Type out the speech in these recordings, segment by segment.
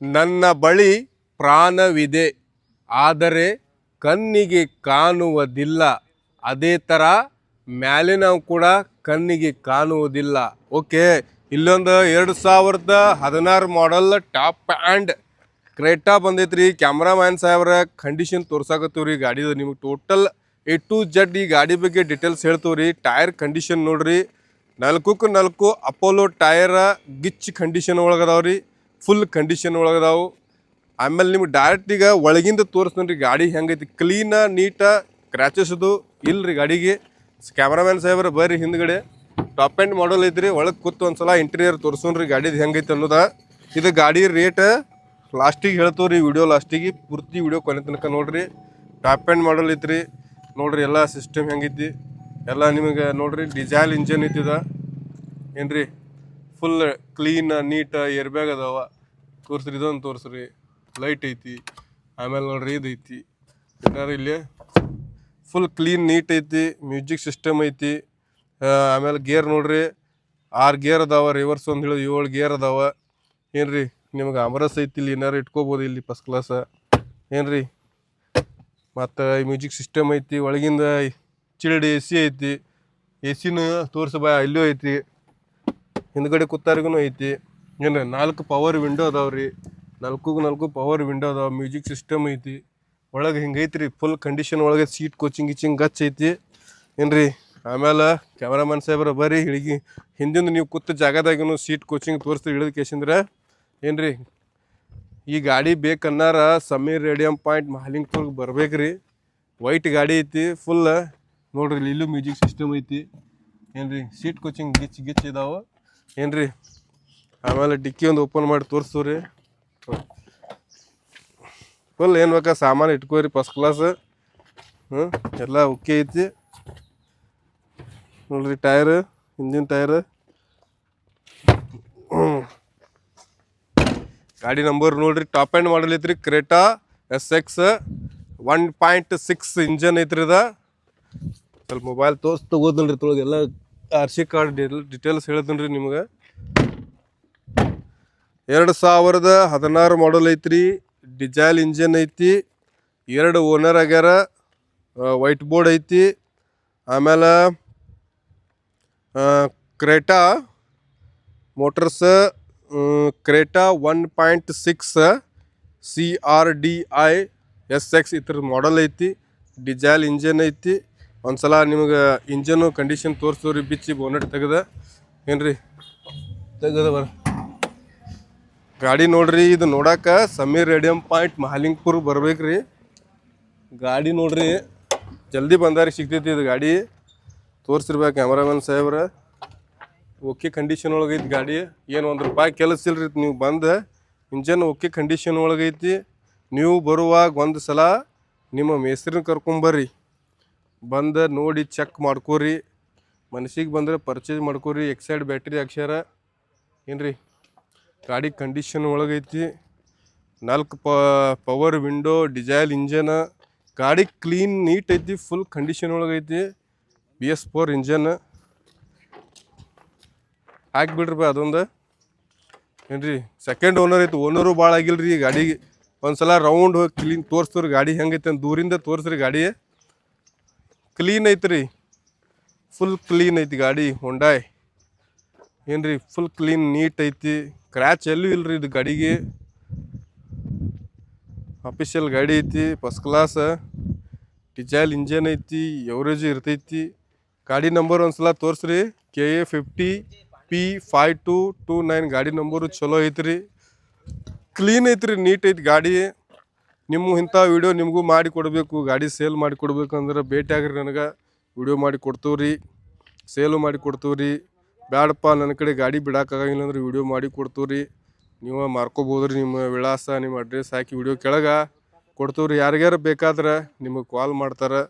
ನನ್ನ ಬಳಿ ಪ್ರಾಣವಿದೆ ಆದರೆ ಕಣ್ಣಿಗೆ ಕಾಣುವುದಿಲ್ಲ. ಅದೇ ಥರ ಮ್ಯಾಲಿನವು ಕೂಡ ಕಣ್ಣಿಗೆ ಕಾಣುವುದಿಲ್ಲ. ಓಕೆ, ಇಲ್ಲೊಂದು 2016 ಮಾಡಲ್ ಟಾಪ್ ಆ್ಯಂಡ್ ಕ್ರೇಟಾ ಬಂದೈತ್ರಿ. ಕ್ಯಾಮ್ರಾಮ್ಯಾನ್ ಸಾಹೇಬ್ರ ಕಂಡೀಷನ್ ತೋರ್ಸಾಕತ್ತೀವ್ರಿ ಗಾಡಿದು. ನಿಮಗೆ ಟೋಟಲ್ A to Z ಈ ಗಾಡಿ ಬಗ್ಗೆ ಡೀಟೇಲ್ಸ್ ಹೇಳ್ತೀವ್ರಿ. ಟೈರ್ ಕಂಡೀಷನ್ ನೋಡ್ರಿ, 4 ಅಪೋಲೋ ಟೈರ ಗಿಚ್ ಕಂಡೀಷನ್ ಒಳಗದಾವ್ರಿ, ಫುಲ್ ಕಂಡೀಷನ್ ಒಳಗದಾವು. ಆಮೇಲೆ ನಿಮ್ಗೆ ಡೈರೆಕ್ಟ್ ಈಗ ಒಳಗಿಂದ ತೋರಿಸ್ತೀನಿ ಗಾಡಿ ಹೆಂಗೈತಿ. ಕ್ಲೀನ ನೀಟ, ಕ್ರ್ಯಾಚಸ್ ಅದು ಇಲ್ರಿ ಗಾಡಿಗೆ. ಕ್ಯಾಮ್ರಾಮ್ಯಾನ್ ಸಾಹೇಬ್ರ ಬರ್ರಿ ಹಿಂದ್ಗಡೆ. ಟಾಪ್ ಆ್ಯಂಡ್ ಮಾಡಲ್ ಐತ್ರಿ. ಒಳಗೆ ಕೂತು ಒಂದ್ಸಲ ಇಂಟೀರಿಯರ್ ತೋರಿಸೋನ್ರಿ ಗಾಡಿದು ಹೆಂಗೈತಿ ಅನ್ನೋದ. ಇದು ಗಾಡಿ ರೇಟ್ ಲಾಸ್ಟಿಗೆ ಹೇಳ್ತೀವ್ರಿ, ವಿಡಿಯೋ ಲಾಸ್ಟಿಗೆ ಪೂರ್ತಿ ವಿಡಿಯೋ ಕೊನೆ ತನಕ ನೋಡ್ರಿ. ಟಾಪ್ ಆ್ಯಂಡ್ ಮಾಡಲ್ ಐತ್ರಿ ನೋಡ್ರಿ. ಎಲ್ಲ ಸಿಸ್ಟಮ್ ಹೆಂಗೈತಿ ಎಲ್ಲ ನಿಮಗೆ ನೋಡ್ರಿ. ಡಿಸೈಲ್ ಇಂಜನ್ ಐತಿದ ಏನ್ರಿ, full clean neat. Air bag ಅದಾವ, ತೋರಿಸ್ರಿ ಇದೊಂದು ತೋರಿಸ್ರಿ. ಲೈಟ್ ಐತಿ, ಆಮೇಲೆ ನೋಡ್ರಿ ಇದು ಐತಿ ಏನಾರು ಇಲ್ಲಿ ಫುಲ್ ಕ್ಲೀನ್ ನೀಟ್ ಐತಿ. ಮ್ಯೂಸಿಕ್ ಸಿಸ್ಟಮ್ ಐತಿ. ಆಮೇಲೆ ಗೇರ್ ನೋಡ್ರಿ, 6 ಗೇರ್ ಅದಾವ. ರಿವರ್ಸ್ ಒಂದು ಹೇಳಿ 7 ಗೇರ್ ಅದಾವ ಏನ್ರಿ. ನಿಮ್ಗೆ ಅಮರಸ್ ಐತಿ, ಇಲ್ಲಿ ಏನಾರು ಇಟ್ಕೋಬೋದು ಇಲ್ಲಿ ಫಸ್ಟ್ ಕ್ಲಾಸ್ ಏನ್ರಿ. ಮತ್ತು ಮ್ಯೂಸಿಕ್ ಸಿಸ್ಟಮ್ ಐತಿ. ಒಳಗಿಂದ ಚಿಲ್ಡ್ AC ಐತಿ. AC ತೋರಿಸಬಾ ಇಲ್ಲೂ ಐತಿ. ಹಿಂದ್ಗಡೆ ಕೂತಾರಿಗೂ ಐತಿ ಏನ್ರಿ. 4 ಪವರ್ ವಿಂಡೋ ಅದಾವ್ರಿ. 4 ಪವರ್ ವಿಂಡೋ ಅದಾವ. ಮ್ಯೂಸಿಕ್ ಸಿಸ್ಟಮ್ ಐತಿ. ಒಳಗೆ ಹಿಂಗೆ ಐತ್ರಿ ಫುಲ್ ಕಂಡೀಷನ್ ಒಳಗೆ. ಸೀಟ್ ಕೋಚಿಂಗ್ ಗಚ್ ಐತಿ ಏನ್ರಿ. ಆಮೇಲೆ ಕ್ಯಾಮ್ರಾಮನ್ ಸಾಹೇಬ್ರ ಬರ್ರಿ ಹಿಡಿಗಿ ಹಿಂದಿಂದ ನೀವು ಕೂತ ಜಾಗದಾಗೂ ಸೀಟ್ ಕೋಚಿಂಗ್ ತೋರಿಸ್ತೀವಿ ಹಿಡಿದು ಕೇಸಿಂದ್ರೆ ಏನ್ರಿ. ಈ ಗಾಡಿ ಬೇಕನ್ನಾರ ಸಮೀರ್ ರೇಡಿಯಂ ಪಾಯಿಂಟ್ ಮಹಾಲಿಂಗ್ಪುರ್ಗೆ ಬರ್ಬೇಕ್ರಿ. ವೈಟ್ ಗಾಡಿ ಐತಿ ಫುಲ್ ನೋಡ್ರಿ. ಇಲ್ಲೂ ಮ್ಯೂಸಿಕ್ ಸಿಸ್ಟಮ್ ಐತಿ ಏನ್ರಿ. ಸೀಟ್ ಕೋಚಿಂಗ್ ಗಿಚ್ ಇದಾವೆ ಏನ್ರಿ. ಆಮೇಲೆ ಡಿಕ್ಕಿ ಒಂದು ಓಪನ್ ಮಾಡಿ ತೋರಿಸ್ತೀವ್ರಿ. ಫುಲ್ ಏನು ಬೇಕಾ ಸಾಮಾನು ಇಟ್ಕೋರಿ ಫಸ್ಟ್ ಕ್ಲಾಸ್. ಎಲ್ಲ ಓಕೆ ಐತಿ ನೋಡ್ರಿ. Tyre, engine tyre. ಗಾಡಿ ನಂಬರ್ ನೋಡ್ರಿ. ಟಾಪ್ ಆ್ಯಂಡ್ ಮಾಡಲ್ ಐತ್ರಿ. ಕ್ರೇಟಾ SX 1.6 ಇಂಜನ್ ಐತ್ರಿ. ಇದ ಸ್ವಲ್ಪ ಮೊಬೈಲ್ ತಗೋದಲ್ರಿ. ತೊಳಗೆ ಎಲ್ಲ RC ಕಾರ್ಡ್ ಡೀಟೇಲ್ಸ್ ಹೇಳ್ತೀನಿ ರೀ ನಿಮ್ಗೆ. 2016 ಮಾಡಲ್ ಐತ್ರಿ. ಡಿಸೈಲ್ ಇಂಜನ್ ಐತಿ. 2 ಓನರ್ ಆಗ್ಯಾರ. ವೈಟ್ ಬೋರ್ಡ್ ಐತಿ. ಆಮೇಲೆ Creta motors Creta 1.6 CRDI SX ಇದ್ರ ಮಾಡಲ್ ಐತಿ. ಡಿಸೈಲ್ ಇಂಜನ್ ಐತಿ. ಒಂದ್ಸಲ ನಿಮ್ಗೆ ಇಂಜನ್ನು ಕಂಡೀಷನ್ ತೋರಿಸ್ತೀವ್ರಿ. ಬಿಚ್ಚಿ ಬೋನೆಟ್ ತೆಗೆದ ಏನ್ರಿ ಬರ ಗಾಡಿ ನೋಡ್ರಿ. ಇದು ನೋಡಾಕ ಸಮೀರ್ ರೇಡಿಯಂ ಪಾಯಿಂಟ್ ಮಹಾಲಿಂಗ್ಪುರ್ ಬರ್ಬೇಕ್ರಿ. ಗಾಡಿ ನೋಡ್ರಿ ಜಲ್ದಿ ಬಂದಾರಿ ಸಿಗ್ತೈತಿ. ಇದು ಗಾಡಿ ತೋರಿಸಿರ್ಬೇಕು ಕ್ಯಾಮ್ರಾಮನ್ ಸಾಹೇಬ್ರ. ಓಕೆ ಕಂಡೀಷನ್ ಒಳಗೈತಿ ಗಾಡಿ. ಏನು ₹1 ಕೆಲಸ ಇಲ್ರಿ. ನೀವು ಬಂದು ಇಂಜನ್ ಓಕೆ ಕಂಡೀಷನ್ ಒಳಗೈತಿ. ನೀವು ಬರುವಾಗ ಒಂದು ಸಲ ನಿಮ್ಮ ಮೇಸ್ತ್ರಿನ ಕರ್ಕೊಂಬರ್ರಿ. ಬಂದು ನೋಡಿ ಚೆಕ್ ಮಾಡ್ಕೋರಿ. ಮನಸ್ಸಿಗೆ ಬಂದರೆ ಪರ್ಚೇಸ್ ಮಾಡ್ಕೋರಿ. ಎಕ್ಸೈಡ್ ಬ್ಯಾಟ್ರಿ ಅಕ್ಷರ ಏನ್ರಿ. ಗಾಡಿ ಕಂಡೀಷನ್ ಒಳಗೈತಿ. 4 ಪವರ್ ವಿಂಡೋ, ಡಿಸೈಲ್ ಇಂಜನ್. ಗಾಡಿ ಕ್ಲೀನ್ ನೀಟ್ ಐತಿ. ಫುಲ್ ಕಂಡೀಷನ್ ಒಳಗೈತಿ. BS4 ಇಂಜನ್ ಹಾಕ್ಬಿಡ್ರಿ ಅದೊಂದು ಏನ್ರಿ. ಸೆಕೆಂಡ್ ಓನರ್ ಐತಿ. ಓನರು ಭಾಳ ಆಗಿಲ್ರಿ ಗಾಡಿಗೆ. ಒಂದ್ಸಲ ರೌಂಡ್ ಹೋಗಿ ಕ್ಲೀನ್ ತೋರಿಸ್ತೀವ್ರಿ ಗಾಡಿ ಹೆಂಗೈತಿ ಅಂತ. ದೂರಿಂದ ತೋರಿಸ್ರಿ ಗಾಡಿ. ಕ್ಲೀನ್ ಐತ್ರಿ, ಫುಲ್ ಕ್ಲೀನ್ ಐತಿ ಗಾಡಿ. ಹೊಂಡಾಯ್ ಏನ್ರಿ. ಫುಲ್ ಕ್ಲೀನ್ ನೀಟ್ ಐತಿ. ಕ್ರ್ಯಾಚ್ ಎಲ್ಲೂ ಇಲ್ರಿ ಇದು ಗಾಡಿಗೆ. ಅಫಿಷಿಯಲ್ ಗಾಡಿ ಐತಿ. First class. ಡಿಸೈಲ್ ಇಂಜನ್ ಐತಿ. ಎವರೇಜ್ ಇರ್ತೈತಿ. ಗಾಡಿ ನಂಬರ್ ಒಂದ್ಸಲ ತೋರಿಸ್ರಿ. KA 50 P5229 ಗಾಡಿ ನಂಬರು ಚಲೋ ಐತ್ರಿ. ಕ್ಲೀನ್ ಐತ್ರಿ, ನೀಟ್ ಐತಿ ಗಾಡಿ. ನಿಮ್ಮ ಇಂಥ ವಿಡಿಯೋ ನಿಮಗೂ ಮಾಡಿ ಕೊಡಬೇಕು. ಗಾಡಿ ಸೇಲ್ ಮಾಡಿ ಕೊಡ್ಬೇಕಂದ್ರೆ ಭೇಟಿ ಆಗ್ರಿ ನನಗೆ. ವಿಡಿಯೋ ಮಾಡಿ ಕೊಡ್ತೀವ್ರಿ, ಸೇಲು ಮಾಡಿ ಕೊಡ್ತೀವ್ರಿ. ಬ್ಯಾಡಪ್ಪ ನನ್ನ ಕಡೆ ಗಾಡಿ ಬಿಡೋಕ್ಕಾಗಿಲ್ಲ ಅಂದ್ರೆ ವಿಡಿಯೋ ಮಾಡಿ ಕೊಡ್ತೀವ್ರಿ. ನೀವು ಮಾರ್ಕೋಬೋದ್ರಿ. ನಿಮ್ಮ ವಿಳಾಸ, ನಿಮ್ಮ ಅಡ್ರೆಸ್ ಹಾಕಿ ವಿಡಿಯೋ ಕೆಳಗೆ ಕೊಡ್ತೀವ್ರಿ. ಯಾರಿಗಾರು ಬೇಕಾದ್ರೆ ನಿಮಗೆ ಕಾಲ್ ಮಾಡ್ತಾರೆ.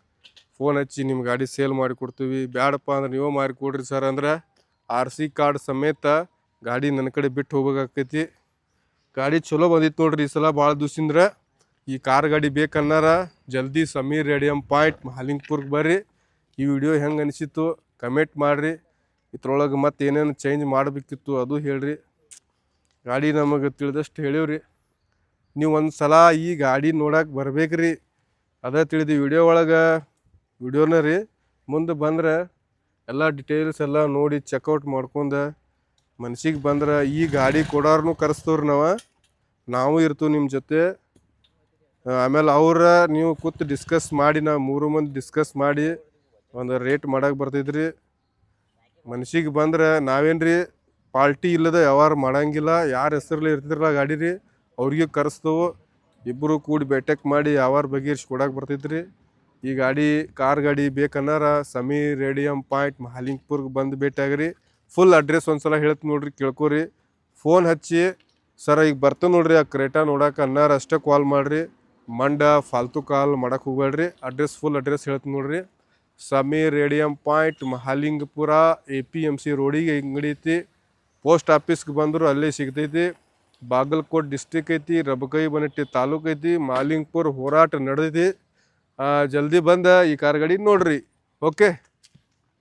ಫೋನ್ ಹಚ್ಚಿ ನಿಮ್ಮ ಗಾಡಿ ಸೇಲ್ ಮಾಡಿ ಕೊಡ್ತೀವಿ. ಬ್ಯಾಡಪ್ಪ ಅಂದ್ರೆ ನೀವು ಮಾರಿ ಕೊಡ್ರಿ ಸರ್ ಅಂದ್ರೆ RC ಕಾರ್ಡ್ ಸಮೇತ ಗಾಡಿ ನನ್ನ ಕಡೆ ಬಿಟ್ಟು ಹೋಗ್ಬೇಕಾಕೈತಿ. ಗಾಡಿ ಚಲೋ ಬಂದಿತ್ತು ನೋಡ್ರಿ ಈ ಸಲ. ಭಾಳ ದಿವ್ಸಿಂದ್ರೆ ಈ ಕಾರ್ ಗಾಡಿ ಬೇಕನ್ನಾರ ಜಲ್ದಿ ಸಮೀರ್ ರೇಡಿಯಂ ಪಾಯಿಂಟ್ ಮಹಾಲಿಂಗ್ಪುರ್ಗೆ ಬರ್ರಿ. ಈ ವಿಡಿಯೋ ಹೆಂಗೆ ಅನಿಸಿತ್ತು ಕಮೆಂಟ್ ಮಾಡಿರಿ. ಇದ್ರೊಳಗೆ ಮತ್ತೆ ಏನೇನು ಚೇಂಜ್ ಮಾಡಬೇಕಿತ್ತು ಅದು ಹೇಳ್ರಿ. ಗಾಡಿ ನಮಗೆ ತಿಳಿದಷ್ಟು ಹೇಳಿವ್ರಿ. ನೀವು ಒಂದು ಸಲ ಈ ಗಾಡಿ ನೋಡಕ್ಕೆ ಬರ್ಬೇಕ್ರಿ. ಅದ ತಿಳಿದು ವಿಡಿಯೋ ಒಳಗೆ ವಿಡಿಯೋನ ರೀ ಮುಂದೆ ಬಂದ್ರೆ ಎಲ್ಲ ಡಿಟೇಲ್ಸ್ ಎಲ್ಲ ನೋಡಿ ಚೆಕ್ಔಟ್ ಮಾಡ್ಕೊಂಡು ಮನ್ಸಿಗೆ ಬಂದ್ರೆ ಈ ಗಾಡಿ ಕೊಡೋರ್ನು ಕರೆಸ್ತವ್ರಿ ನಾವು ಇರ್ತೀವಿ ನಿಮ್ಮ ಜೊತೆ. ಆಮೇಲೆ ನೀವು ಕೂತು ಡಿಸ್ಕಸ್ ಮಾಡಿ ನಾವು 3 ಮಂದಿ ಡಿಸ್ಕಸ್ ಮಾಡಿ ಒಂದು ರೇಟ್ ಮಾಡಕ್ಕೆ ಬರ್ತೈತ್ರಿ. ಮನ್ಸಿಗೆ ಬಂದ್ರೆ ನಾವೇನ್ರಿ ಪಾಲ್ಟಿ ಇಲ್ಲದ ವ್ಯವಹಾರ ಮಾಡಂಗಿಲ್ಲ. ಯಾರ ಹೆಸರಲ್ಲಿ ಇರ್ತಿರಲ್ಲ ಗಾಡಿ ರೀ ಅವ್ರಿಗೆ ಕರೆಸ್ತೇವೆ. ಇಬ್ಬರು ಕೂಡಿ ಭೇಟಕ್ ಮಾಡಿ ವ್ಯವಹಾರ ಬಗೆಹರಿಸಿ ಕೊಡಕ್ಕೆ ಬರ್ತೈತ್ರಿ. ಈ ಗಾಡಿ ಕಾರ್ ಗಾಡಿ ಬೇಕನ್ನಾರ ಸಮೀರ್ ರೇಡಿಯಂ ಪಾಯಿಂಟ್ ಮಹಾಲಿಂಗ್ಪುರ್ಗೆ ಬಂದು ಭೇಟಿಯಾಗ್ರಿ. ಫುಲ್ ಅಡ್ರೆಸ್ ಒಂದ್ಸಲ ಹೇಳ್ತೀನಿ ನೋಡ್ರಿ, ಕೇಳ್ಕೊರಿ. ಫೋನ್ ಹಚ್ಚಿ ಸರ ಈಗ ಬರ್ತೇವೆ ನೋಡ್ರಿ ಆ ಕ್ರೇಟಾ ನೋಡಕ್ಕೆ ಅನ್ನಾರ ಅಷ್ಟೇ ಕಾಲ್ ಮಾಡಿರಿ. ಫಾಲ್ತು ಕಾಲ್ ಮಾಡಕ್ಕೆ ಹೋಗ್ಬೇಡ್ರಿ. ಫುಲ್ ಅಡ್ರೆಸ್ ಹೇಳ್ತೀನಿ ನೋಡ್ರಿ. Sameer radium point Mahalingapura APMC ರೋಡಿಗೆ ಅಂಗಡಿ ಐತಿ. ಪೋಸ್ಟ್ ಆಫೀಸ್ಗೆ ಬಂದರು ಅಲ್ಲೇ ಸಿಗ್ತೈತಿ. ಬಾಗಲಕೋಟ್ ಡಿಸ್ಟಿಕ್ ಐತಿ, ರಬಕೈ ಬನಟ್ಟಿ ತಾಲೂಕು ಐತಿ. ಮಹಾಲಿಂಗಪುರ ಹೋರಾಟ ನಡೆದೈತಿ. ಜಲ್ದಿ ಬಂದ ಈ ಕಾರ್ ಗಾಡಿ ನೋಡ್ರಿ. ಓಕೆ.